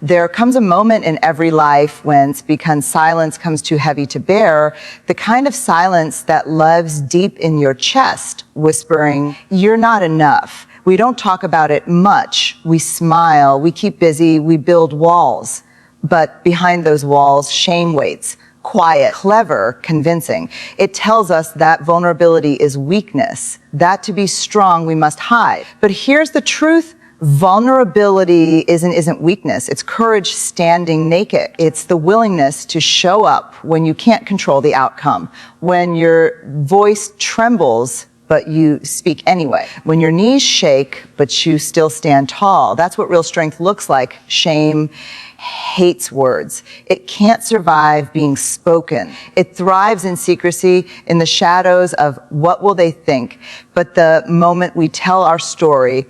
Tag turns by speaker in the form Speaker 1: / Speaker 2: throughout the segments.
Speaker 1: There comes a moment in every life when, because silence comes too heavy to bear, the kind of silence that lives deep in your chest, whispering, "You're not enough." We don't talk about it much. We smile, we keep busy, we build walls. But behind those walls, shame waits. Quiet, clever, convincing. It tells us that vulnerability is weakness, that to be strong we must hide. But here's the truth. Vulnerability isn't weakness. It's courage standing naked. It's the willingness to show up when you can't control the outcome, when your voice trembles but you speak anyway, when your knees shake but you still stand tall. That's what real strength looks like. Shame hates words. It can't survive being spoken. It thrives in secrecy, in the shadows of what will they think. But the moment we tell our story,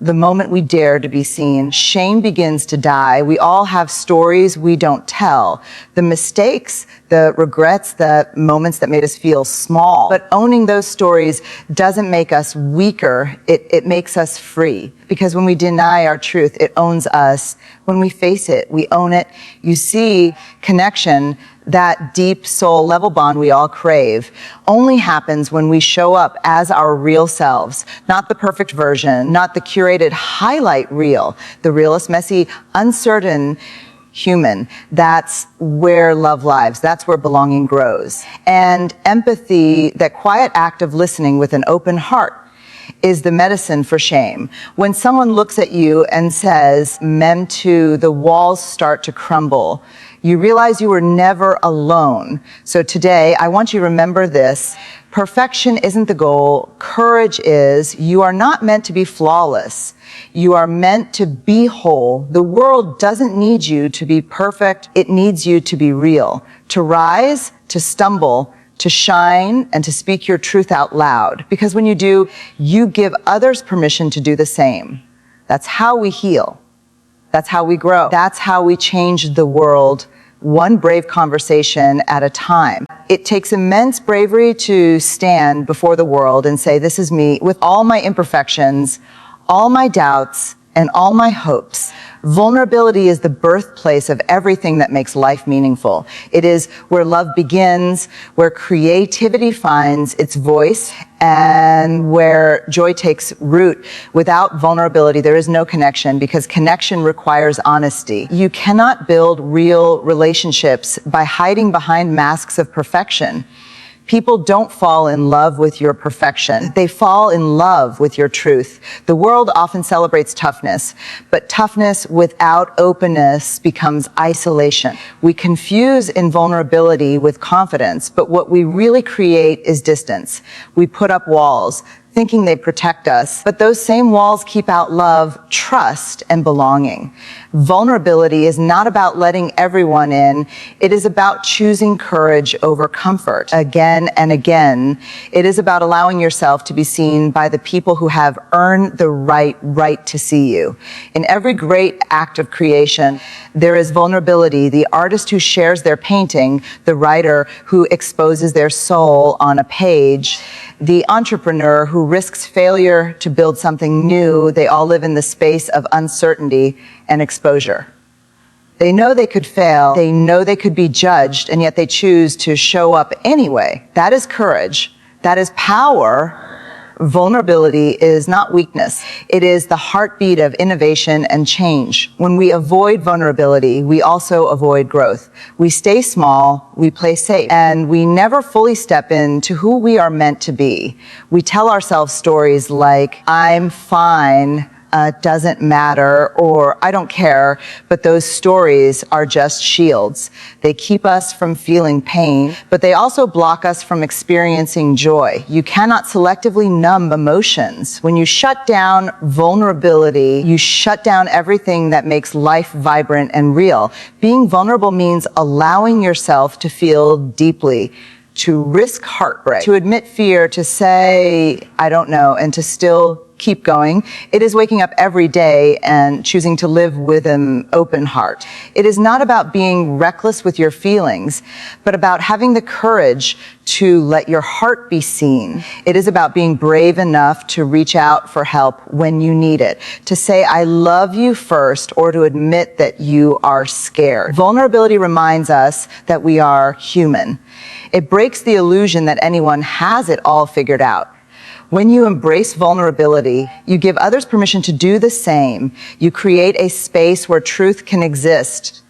Speaker 1: the moment we dare to be seen, shame begins to die. We all have stories we don't tell. The mistakes, the regrets, the moments that made us feel small. But owning those stories doesn't make us weaker. It makes us free. Because when we deny our truth, it owns us. When we face it, we own it. You see, connection, that deep soul level bond we all crave, only happens when we show up as our real selves, not the perfect version, not the curated highlight reel, the realest, messy, uncertain human. That's where love lives. That's where belonging grows. And empathy, that quiet act of listening with an open heart, is the medicine for shame. When someone looks at you and says, "Mem too," the walls start to crumble. You realize you were never alone. So today, I want you to remember this. Perfection isn't the goal. Courage is. You are not meant to be flawless. You are meant to be whole. The world doesn't need you to be perfect. It needs you to be real, to rise, to stumble, to shine, and to speak your truth out loud. Because when you do, you give others permission to do the same. That's how we heal. That's how we grow. That's how we change the world, one brave conversation at a time. It takes immense bravery to stand before the world and say, "This is me, with all my imperfections, all my doubts, and all my hopes." Vulnerability is the birthplace of everything that makes life meaningful. It is where love begins, where creativity finds its voice, and where joy takes root. Without vulnerability, there is no connection, because connection requires honesty. You cannot build real relationships by hiding behind masks of perfection. People don't fall in love with your perfection. They fall in love with your truth. The world often celebrates toughness, but toughness without openness becomes isolation. We confuse invulnerability with confidence, but what we really create is distance. We put up walls, thinking they protect us, but those same walls keep out love, trust, and belonging. Vulnerability is not about letting everyone in. It is about choosing courage over comfort again and again. It is about allowing yourself to be seen by the people who have earned the right to see you. In every great act of creation, there is vulnerability. The artist who shares their painting, the writer who exposes their soul on a page, the entrepreneur who risks failure to build something new. They all live in the space of uncertainty and exposure. They know they could fail, they know they could be judged, and yet they choose to show up anyway. That is courage. That is power. Vulnerability is not weakness. It is the heartbeat of innovation and change. When we avoid vulnerability, we also avoid growth. We stay small, we play safe, and we never fully step into who we are meant to be. We tell ourselves stories like, "I'm fine, doesn't matter," or "I don't care," but those stories are just shields. They keep us from feeling pain, but they also block us from experiencing joy. You cannot selectively numb emotions. When you shut down vulnerability, you shut down everything that makes life vibrant and real. Being vulnerable means allowing yourself to feel deeply, to risk heartbreak, to admit fear, to say, "I don't know," and to still keep going. It is waking up every day and choosing to live with an open heart. It is not about being reckless with your feelings, but about having the courage to let your heart be seen. It is about being brave enough to reach out for help when you need it, to say, I love you first, or to admit that you are scared. Vulnerability reminds us that we are human. It breaks the illusion that anyone has it all figured out. When you embrace vulnerability, you give others permission to do the same. You create a space where truth can exist,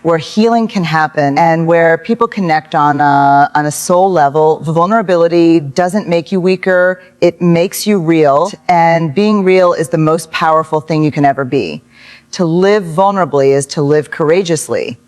Speaker 1: where healing can happen, and where people connect on a soul level. Vulnerability doesn't make you weaker, it makes you real, and being real is the most powerful thing you can ever be. To live vulnerably is to live courageously.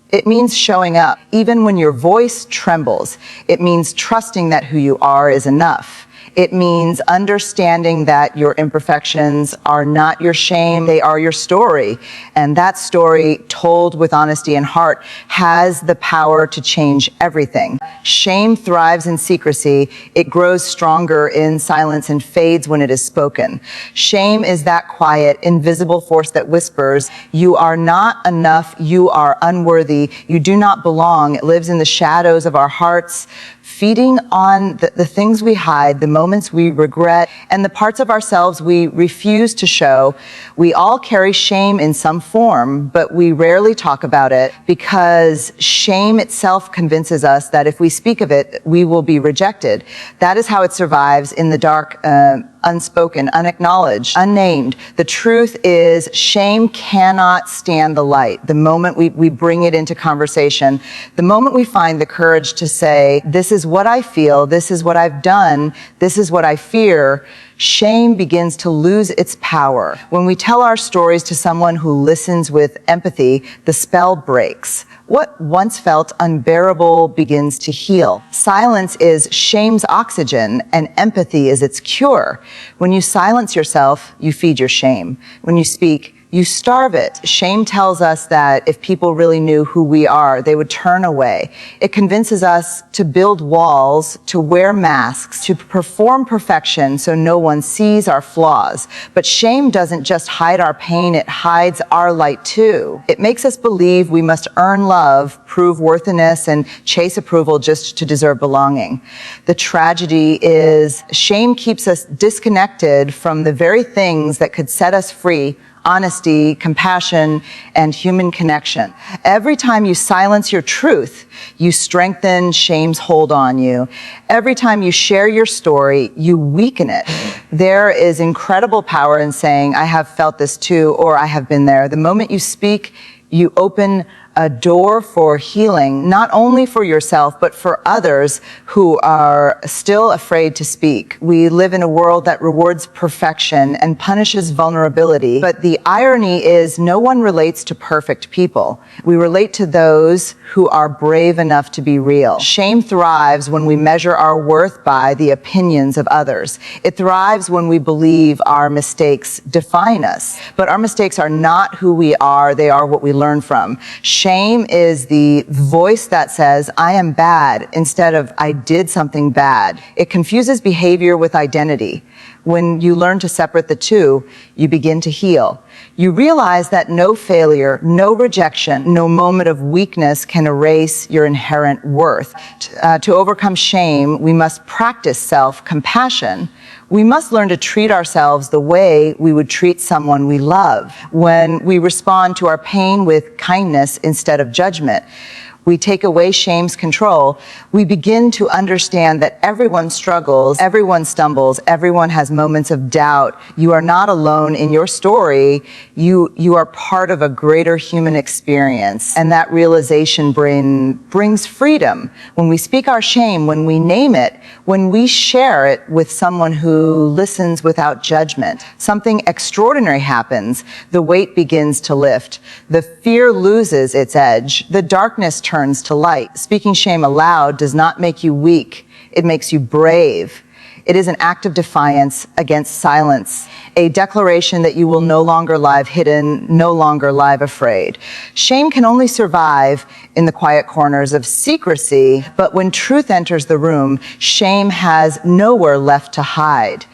Speaker 1: It means showing up, even when your voice trembles. It means trusting that who you are is enough. It means understanding that your imperfections are not your shame, they are your story. And that story, told with honesty and heart, has the power to change everything. Shame thrives in secrecy. It grows stronger in silence and fades when it is spoken. Shame is that quiet, invisible force that whispers, you are not enough, you are unworthy, you do not belong. It lives in the shadows of our hearts, feeding on the things we hide, the moments we regret, and the parts of ourselves we refuse to show. We all carry shame in some form, but we rarely talk about it because shame itself convinces us that if we speak of it, we will be rejected. That is how it survives in the dark, unspoken, unacknowledged, unnamed. The truth is, shame cannot stand the light. The moment we bring it into conversation, the moment we find the courage to say, this is what I feel, this is what I've done, this is what I fear, shame begins to lose its power. When we tell our stories to someone who listens with empathy, the spell breaks. What once felt unbearable begins to heal. Silence is shame's oxygen, and empathy is its cure. When you silence yourself, you feed your shame. When you speak, you starve it. Shame tells us that if people really knew who we are, they would turn away. It convinces us to build walls, to wear masks, to perform perfection so no one sees our flaws. But shame doesn't just hide our pain, it hides our light too. It makes us believe we must earn love, prove worthiness, and chase approval just to deserve belonging. The tragedy is shame keeps us disconnected from the very things that could set us free: honesty, compassion, and human connection. Every time you silence your truth, you strengthen shame's hold on you. Every time you share your story, you weaken it. There is incredible power in saying, I have felt this too, or I have been there. The moment you speak, you open a door for healing, not only for yourself, but for others who are still afraid to speak. We live in a world that rewards perfection and punishes vulnerability, but the irony is no one relates to perfect people. We relate to those who are brave enough to be real. Shame thrives when we measure our worth by the opinions of others. It thrives when we believe our mistakes define us, but our mistakes are not who we are, they are what we learn from. Shame is the voice that says, I am bad, instead of I did something bad. It confuses behavior with identity. When you learn to separate the two, you begin to heal. You realize that no failure, no rejection, no moment of weakness can erase your inherent worth. To overcome shame, we must practice self-compassion. We must learn to treat ourselves the way we would treat someone we love. When we respond to our pain with kindness instead of judgment, we take away shame's control, we begin to understand that everyone struggles, everyone stumbles, everyone has moments of doubt. You are not alone in your story. You are part of a greater human experience. And that realization brings freedom. When we speak our shame, when we name it, when we share it with someone who listens without judgment, something extraordinary happens. The weight begins to lift. The fear loses its edge. The darkness turns to light. Speaking shame aloud does not make you weak. It makes you brave. It is an act of defiance against silence, a declaration that you will no longer live hidden, no longer live afraid. Shame can only survive in the quiet corners of secrecy, but when truth enters the room, shame has nowhere left to hide.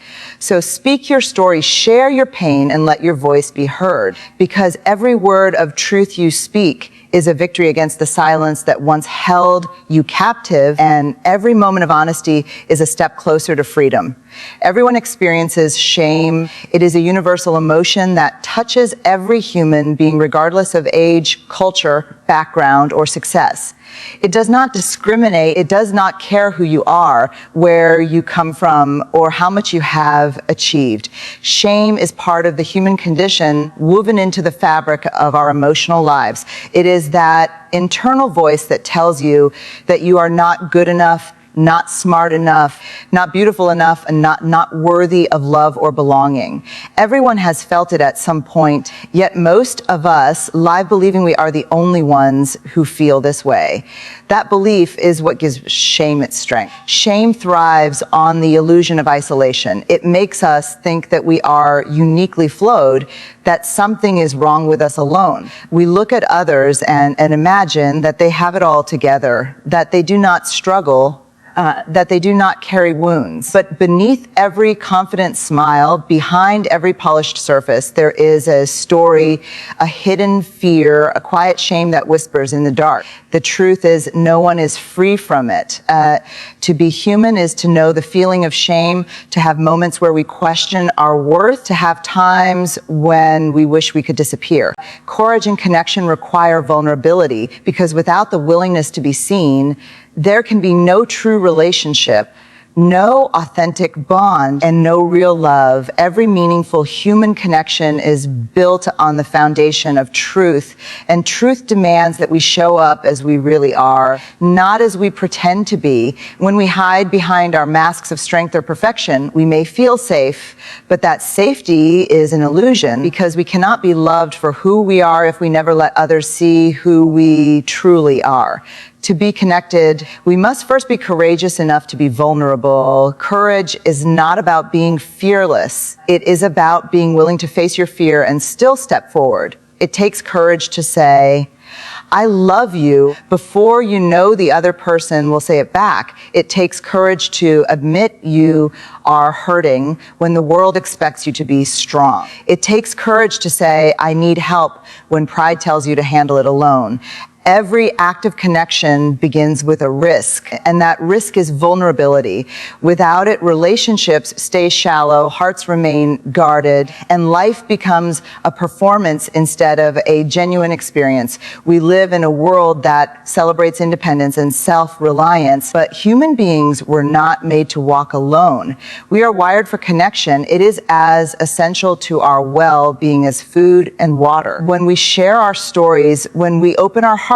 Speaker 1: So speak your story, share your pain, and let your voice be heard. Because every word of truth you speak is a victory against the silence that once held you captive, and every moment of honesty is a step closer to freedom. Everyone experiences shame. It is a universal emotion that touches every human being, regardless of age, culture, background, or success. It does not discriminate. It does not care who you are, where you come from, or how much you have achieved. Shame is part of the human condition woven into the fabric of our emotional lives. It is that internal voice that tells you that you are not good enough, not smart enough, not beautiful enough, and not worthy of love or belonging. Everyone has felt it at some point, yet most of us lie believing we are the only ones who feel this way. That belief is what gives shame its strength. Shame thrives on the illusion of isolation. It makes us think that we are uniquely flawed, that something is wrong with us alone. We look at others and imagine that they have it all together, that they do not struggle, that they do not carry wounds. But beneath every confident smile, behind every polished surface, there is a story, a hidden fear, a quiet shame that whispers in the dark. The truth is, no one is free from it. To be human is to know the feeling of shame, to have moments where we question our worth, to have times when we wish we could disappear. Courage and connection require vulnerability, because without the willingness to be seen, there can be no true relationship, no authentic bond, and no real love. Every meaningful human connection is built on the foundation of truth, and truth demands that we show up as we really are, not as we pretend to be. When we hide behind our masks of strength or perfection, we may feel safe, but that safety is an illusion, because we cannot be loved for who we are if we never let others see who we truly are. To be connected, we must first be courageous enough to be vulnerable. Courage is not about being fearless. It is about being willing to face your fear and still step forward. It takes courage to say, I love you, before you know the other person will say it back. It takes courage to admit you are hurting when the world expects you to be strong. It takes courage to say, I need help, when pride tells you to handle it alone. Every act of connection begins with a risk, and that risk is vulnerability. Without it, relationships stay shallow, hearts remain guarded, and life becomes a performance instead of a genuine experience. We live in a world that celebrates independence and self-reliance, but human beings were not made to walk alone. We are wired for connection. It is as essential to our well-being as food and water. When we share our stories, when we open our hearts,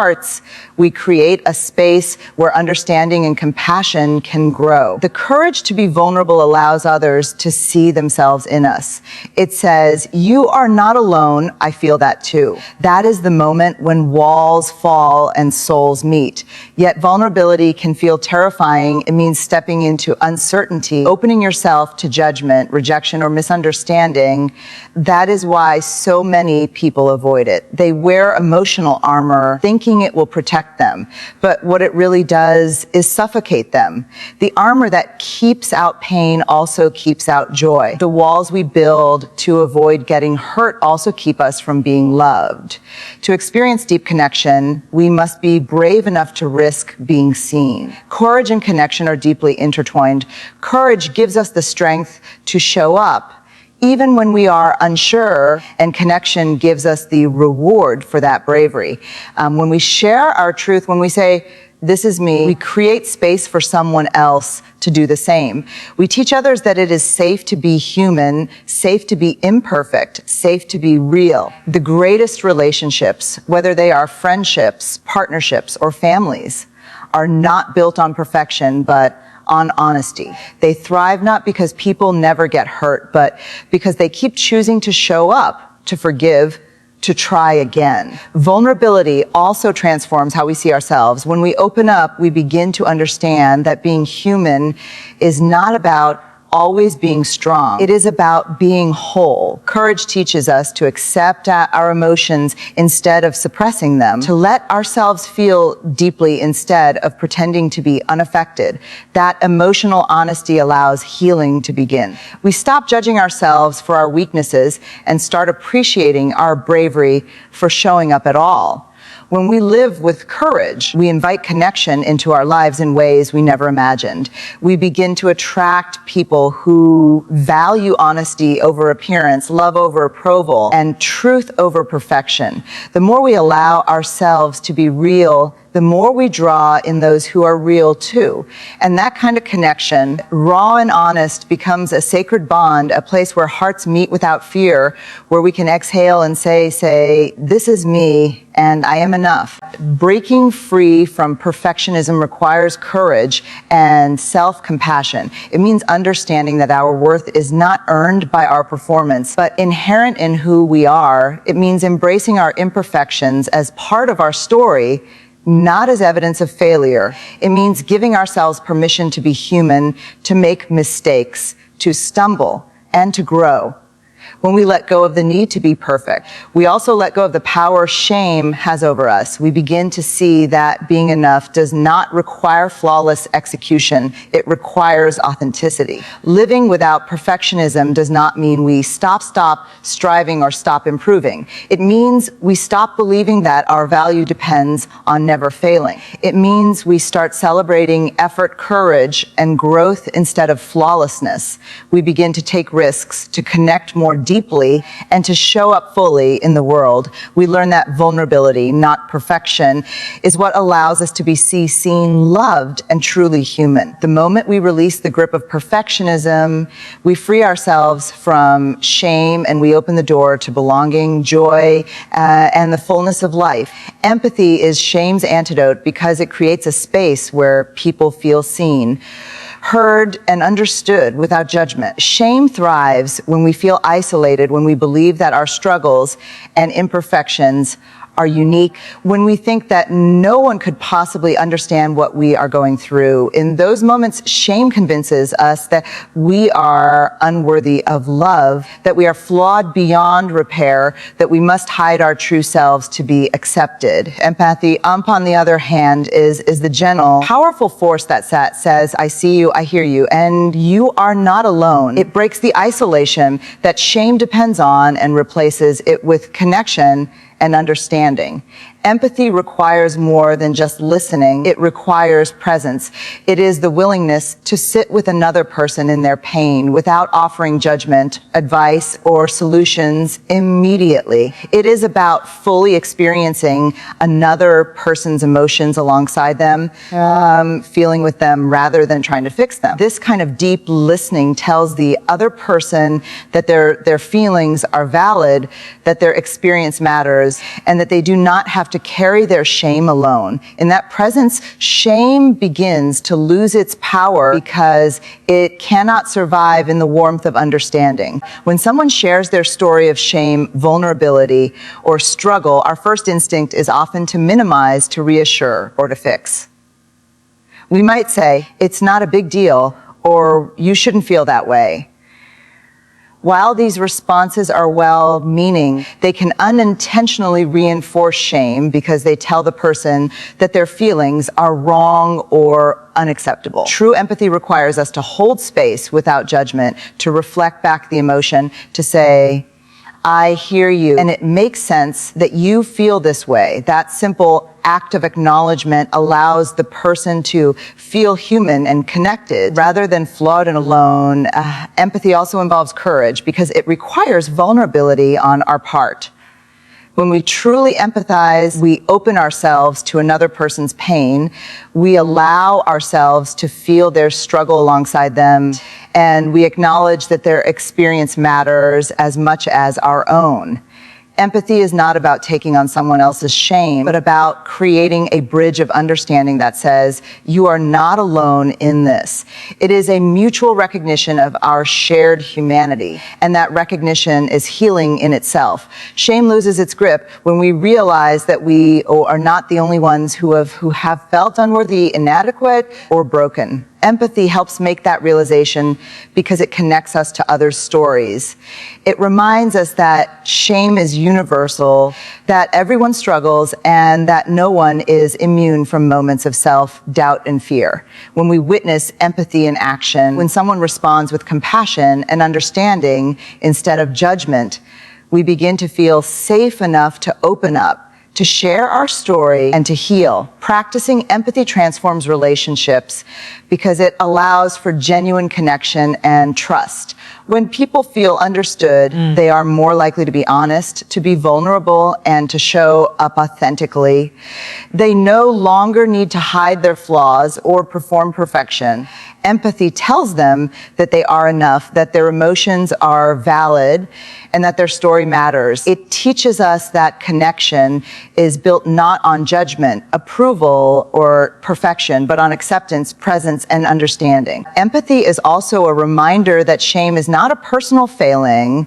Speaker 1: we create a space where understanding and compassion can grow. The courage to be vulnerable allows others to see themselves in us. It says, you are not alone, I feel that too. That is the moment when walls fall and souls meet. Yet vulnerability can feel terrifying. It means stepping into uncertainty, opening yourself to judgment, rejection, or misunderstanding. That is why so many people avoid it. They wear emotional armor, thinking it will protect them, but what it really does is suffocate them. The armor that keeps out pain also keeps out joy. The walls we build to avoid getting hurt also keep us from being loved. To experience deep connection, we must be brave enough to risk being seen. Courage and connection are deeply intertwined. Courage gives us the strength to show up even when we are unsure, and connection gives us the reward for that bravery. When we share our truth, when we say, this is me, we create space for someone else to do the same. We teach others that it is safe to be human, safe to be imperfect, safe to be real. The greatest relationships, whether they are friendships, partnerships, or families, are not built on perfection, but on honesty. They thrive not because people never get hurt, but because they keep choosing to show up, to forgive, to try again. Vulnerability also transforms how we see ourselves. When we open up, we begin to understand that being human is not about always being strong. It is about being whole. Courage teaches us to accept our emotions instead of suppressing them, to let ourselves feel deeply instead of pretending to be unaffected. That emotional honesty allows healing to begin. We stop judging ourselves for our weaknesses and start appreciating our bravery for showing up at all. When we live with courage, we invite connection into our lives in ways we never imagined. We begin to attract people who value honesty over appearance, love over approval, and truth over perfection. The more we allow ourselves to be real, the more we draw in those who are real too. And that kind of connection, raw and honest, becomes a sacred bond, a place where hearts meet without fear, where we can exhale and say, this is me and I am enough. Breaking free from perfectionism requires courage and self-compassion. It means understanding that our worth is not earned by our performance, but inherent in who we are. It means embracing our imperfections as part of our story, not as evidence of failure. It means giving ourselves permission to be human, to make mistakes, to stumble, and to grow. When we let go of the need to be perfect, we also let go of the power shame has over us. We begin to see that being enough does not require flawless execution. It requires authenticity. Living without perfectionism does not mean we stop striving or stop improving. It means we stop believing that our value depends on never failing. It means we start celebrating effort, courage, and growth instead of flawlessness. We begin to take risks, to connect more deeply, and to show up fully in the world. We learn that vulnerability, not perfection, is what allows us to be seen, loved, and truly human. The moment we release the grip of perfectionism, we free ourselves from shame and we open the door to belonging, joy, and the fullness of life. Empathy is shame's antidote because it creates a space where people feel seen, heard, and understood without judgment. Shame thrives when we feel isolated, when we believe that our struggles and imperfections are unique, when we think that no one could possibly understand what we are going through. In those moments, shame convinces us that we are unworthy of love, that we are flawed beyond repair, that we must hide our true selves to be accepted. Empathy, upon the other hand, is the gentle, powerful force that says, I see you, I hear you, and you are not alone. It breaks the isolation that shame depends on and replaces it with connection and understanding. Empathy requires more than just listening. It requires presence. It is the willingness to sit with another person in their pain without offering judgment, advice, or solutions immediately. It is about fully experiencing another person's emotions alongside them, feeling with them rather than trying to fix them. This kind of deep listening tells the other person that their feelings are valid, that their experience matters, and that they do not have to carry their shame alone. In that presence, shame begins to lose its power because it cannot survive in the warmth of understanding. When someone shares their story of shame, vulnerability, or struggle, our first instinct is often to minimize, to reassure, or to fix. We might say, it's not a big deal, or you shouldn't feel that way. While these responses are well-meaning, they can unintentionally reinforce shame because they tell the person that their feelings are wrong or unacceptable. True empathy requires us to hold space without judgment, to reflect back the emotion, to say, I hear you, and it makes sense that you feel this way. That simple act of acknowledgement allows the person to feel human and connected rather than flawed and alone. Empathy also involves courage because it requires vulnerability on our part. When we truly empathize, we open ourselves to another person's pain. We allow ourselves to feel their struggle alongside them, and we acknowledge that their experience matters as much as our own. Empathy is not about taking on someone else's shame, but about creating a bridge of understanding that says, you are not alone in this. It is a mutual recognition of our shared humanity, and that recognition is healing in itself. Shame loses its grip when we realize that we are not the only ones who have felt unworthy, inadequate, or broken. Empathy helps make that realization because it connects us to others' stories. It reminds us that shame is universal, that everyone struggles, and that no one is immune from moments of self-doubt and fear. When we witness empathy in action, when someone responds with compassion and understanding instead of judgment, we begin to feel safe enough to open up, to share our story, and to heal. Practicing empathy transforms relationships because it allows for genuine connection and trust. When people feel understood, they are more likely to be honest, to be vulnerable, and to show up authentically. They no longer need to hide their flaws or perform perfection. Empathy tells them that they are enough, that their emotions are valid, and that their story matters. It teaches us that connection is built not on judgment, approval, or perfection, but on acceptance, presence, and understanding. Empathy is also a reminder that shame is not a personal failing.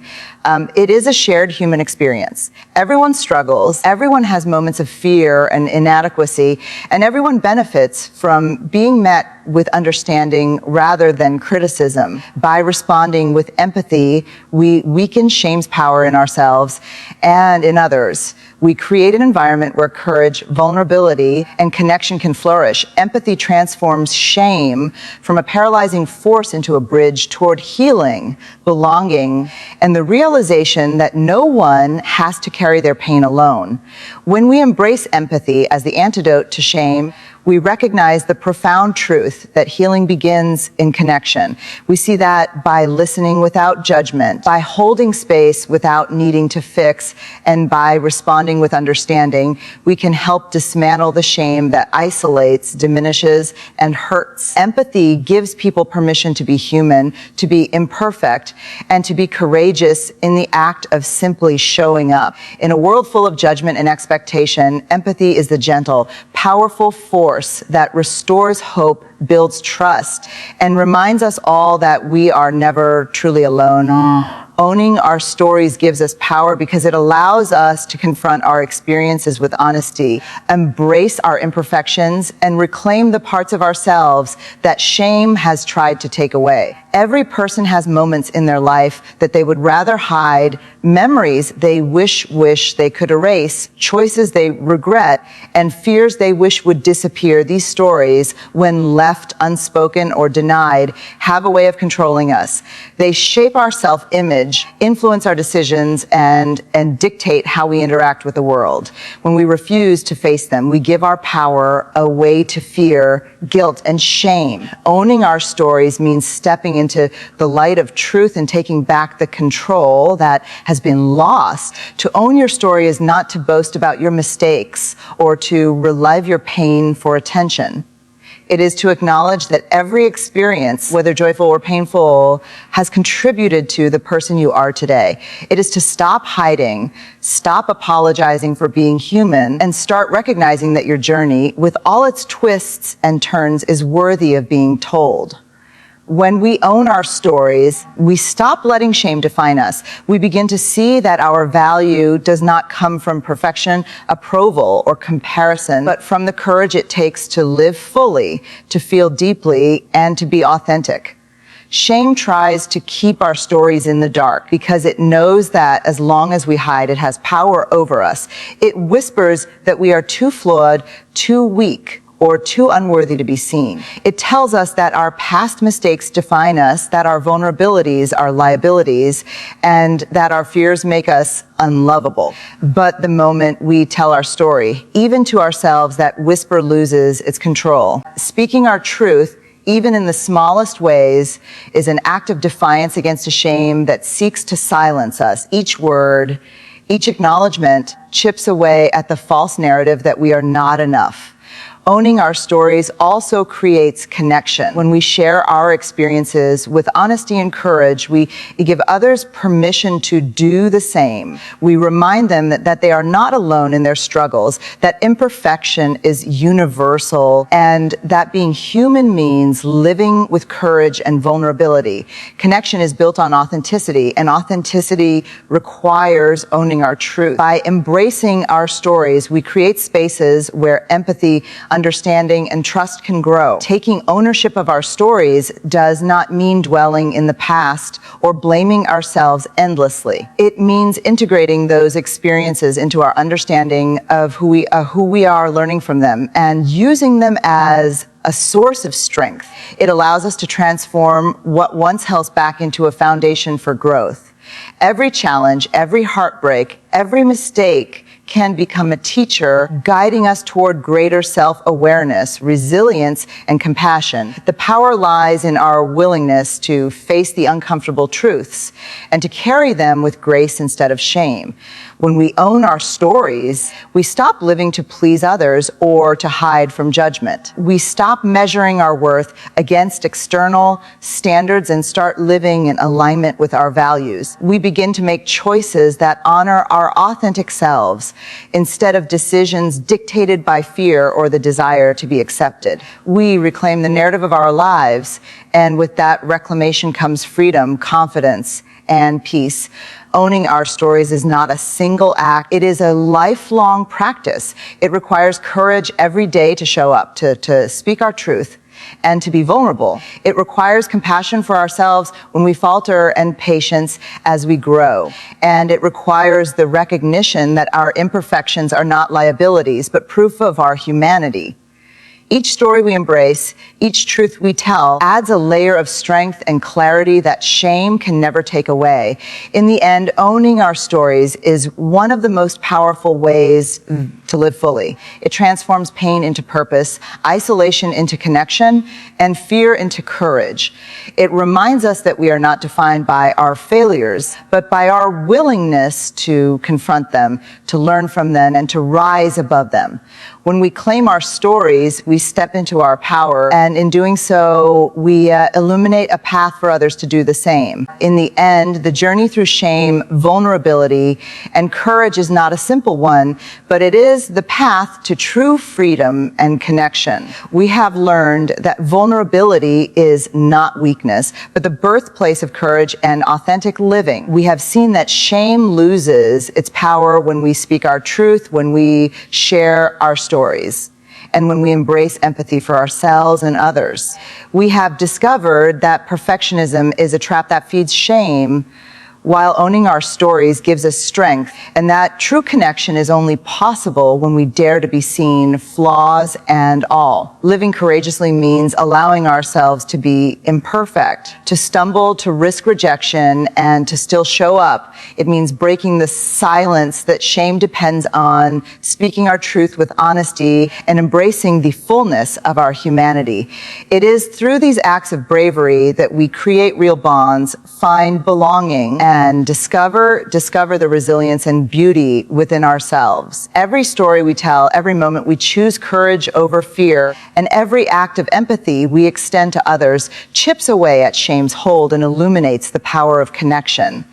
Speaker 1: It is a shared human experience. Everyone struggles, everyone has moments of fear and inadequacy, and everyone benefits from being met with understanding rather than criticism. By responding with empathy, we weaken shame's power in ourselves and in others. We create an environment where courage, vulnerability, and connection can flourish. Empathy transforms shame from a paralyzing force into a bridge toward healing, belonging, and the realization that no one has to carry their pain alone. When we embrace empathy as the antidote to shame, we recognize the profound truth that healing begins in connection. We see that by listening without judgment, by holding space without needing to fix, and by responding with understanding, we can help dismantle the shame that isolates, diminishes, and hurts. Empathy gives people permission to be human, to be imperfect, and to be courageous in the act of simply showing up. In a world full of judgment and expectation, empathy is the gentle, powerful force that restores hope, builds trust, and reminds us all that we are never truly alone. Owning our stories gives us power because it allows us to confront our experiences with honesty, embrace our imperfections, and reclaim the parts of ourselves that shame has tried to take away. Every person has moments in their life that they would rather hide, memories they wish they could erase, choices they regret, and fears they wish would disappear. These stories, when left unspoken or denied, have a way of controlling us. They shape our self-image, influence our decisions, and dictate how we interact with the world. When we refuse to face them, we give our power away to fear, guilt, and shame. Owning our stories means stepping into the light of truth and taking back the control that has been lost. To own your story is not to boast about your mistakes or to relive your pain for attention. It is to acknowledge that every experience, whether joyful or painful, has contributed to the person you are today. It is to stop hiding, stop apologizing for being human, and start recognizing that your journey, with all its twists and turns, is worthy of being told. When we own our stories, we stop letting shame define us. We begin to see that our value does not come from perfection, approval, or comparison, but from the courage it takes to live fully, to feel deeply, and to be authentic. Shame tries to keep our stories in the dark because it knows that as long as we hide, it has power over us. It whispers that we are too flawed, too weak, or too unworthy to be seen. It tells us that our past mistakes define us, that our vulnerabilities are liabilities, and that our fears make us unlovable. But the moment we tell our story, even to ourselves, that whisper loses its control. Speaking our truth, even in the smallest ways, is an act of defiance against a shame that seeks to silence us. Each word, each acknowledgement chips away at the false narrative that we are not enough. Owning our stories also creates connection. When we share our experiences with honesty and courage, we give others permission to do the same. We remind them that they are not alone in their struggles, that imperfection is universal, and that being human means living with courage and vulnerability. Connection is built on authenticity, and authenticity requires owning our truth. By embracing our stories, we create spaces where empathy understanding, and trust can grow. Taking ownership of our stories does not mean dwelling in the past or blaming ourselves endlessly. It means integrating those experiences into our understanding of who we are, learning from them, and using them as a source of strength. It allows us to transform what once held us back into a foundation for growth. Every challenge, every heartbreak, every mistake can become a teacher, guiding us toward greater self-awareness, resilience, and compassion. The power lies in our willingness to face the uncomfortable truths and to carry them with grace instead of shame. When we own our stories, we stop living to please others or to hide from judgment. We stop measuring our worth against external standards and start living in alignment with our values. We begin to make choices that honor our authentic selves instead of decisions dictated by fear or the desire to be accepted. We reclaim the narrative of our lives, and with that reclamation comes freedom, confidence, and peace. Owning our stories is not a single act. It is a lifelong practice. It requires courage every day to show up, to speak our truth, and to be vulnerable. It requires compassion for ourselves when we falter and patience as we grow. And it requires the recognition that our imperfections are not liabilities, but proof of our humanity. Each story we embrace, each truth we tell, adds a layer of strength and clarity that shame can never take away. In the end, owning our stories is one of the most powerful ways to live fully. It transforms pain into purpose, isolation into connection, and fear into courage. It reminds us that we are not defined by our failures, but by our willingness to confront them, to learn from them, and to rise above them. When we claim our stories, we step into our power, and in doing so, we illuminate a path for others to do the same. In the end, the journey through shame, vulnerability, and courage is not a simple one, but it is the path to true freedom and connection. We have learned that vulnerability is not weakness, but the birthplace of courage and authentic living. We have seen that shame loses its power when we speak our truth, when we share our stories, and when we embrace empathy for ourselves and others. We have discovered that perfectionism is a trap that feeds shame, while owning our stories gives us strength, and that true connection is only possible when we dare to be seen, flaws and all. Living courageously means allowing ourselves to be imperfect, to stumble, to risk rejection, and to still show up. It means breaking the silence that shame depends on, speaking our truth with honesty, and embracing the fullness of our humanity. It is through these acts of bravery that we create real bonds, find belonging, and discover the resilience and beauty within ourselves. Every story we tell, every moment we choose courage over fear, and every act of empathy we extend to others chips away at shame's hold and illuminates the power of connection.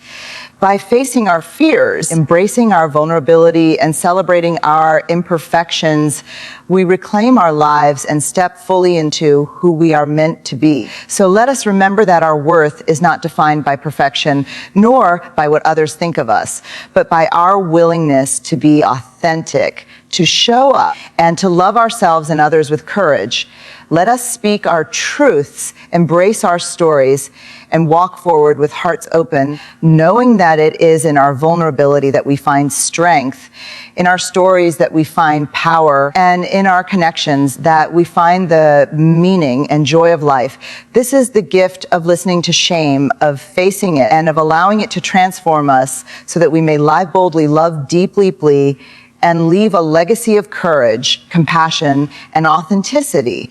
Speaker 1: By facing our fears, embracing our vulnerability, and celebrating our imperfections, we reclaim our lives and step fully into who we are meant to be. So let us remember that our worth is not defined by perfection, nor by what others think of us, but by our willingness to be authentic, to show up, and to love ourselves and others with courage. Let us speak our truths, embrace our stories, and walk forward with hearts open, knowing that it is in our vulnerability that we find strength, in our stories that we find power, and in our connections that we find the meaning and joy of life. This is the gift of listening to shame, of facing it, and of allowing it to transform us so that we may live boldly, love deeply, and leave a legacy of courage, compassion, and authenticity.